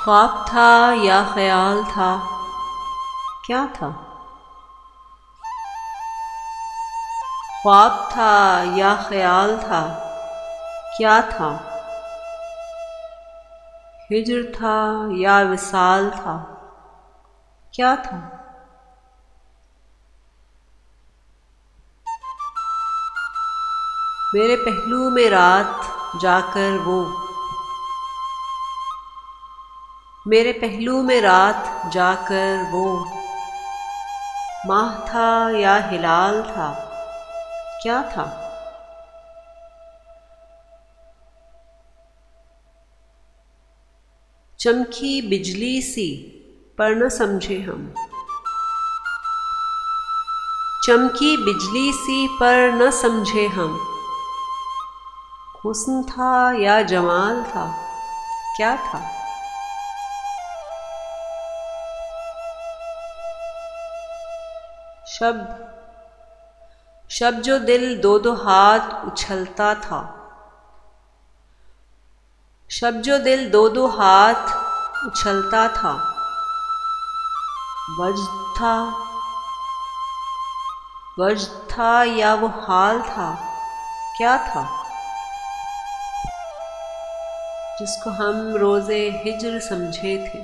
ख्वाब था या ख्याल था, क्या था? ख्वाब था या ख्याल था, क्या था? हिज्र था या विसाल था, क्या था? मेरे पहलू में रात जाकर वो, मेरे पहलू में रात जाकर वो, माह था या हिलाल था, क्या था? चमकी बिजली सी पर न समझे हम, चमकी बिजली सी पर न समझे हम, हुस्न था या जमाल था, क्या था? शब्द जो दिल दो दो हाथ उछलता था, शब्द जो दिल दो दो हाथ उछलता था, वज्द था या वो हाल था, क्या था? जिसको हम रोज़े हिज्र समझे थे,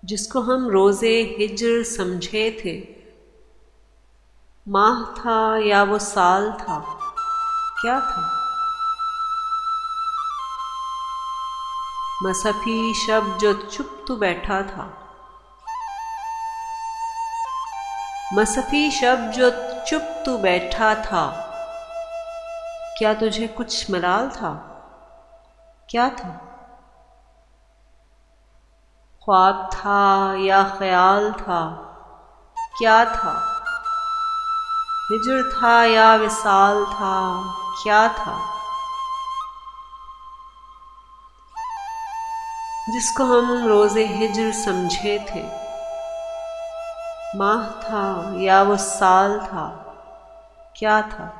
जिसको हम रोज़े हिज्र समझे थे, माह था या वो साल था, क्या था? मसफ़ी शब जो चुप तू बैठा था, मसफ़ी शब जो चुप तू बैठा था, क्या तुझे कुछ मलाल था, क्या था? ख्वाब था या ख्याल था, क्या था? हिज्र था या विसाल था, क्या था? जिसको हम रोज़े हिज्र समझे थे, माह था या वो साल था, क्या था?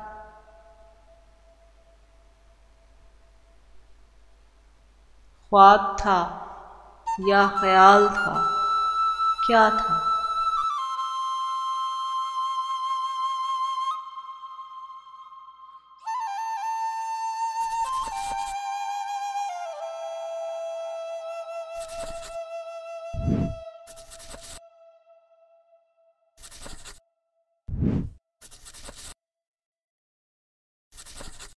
ख्वाब था या ख्याल था, क्या था?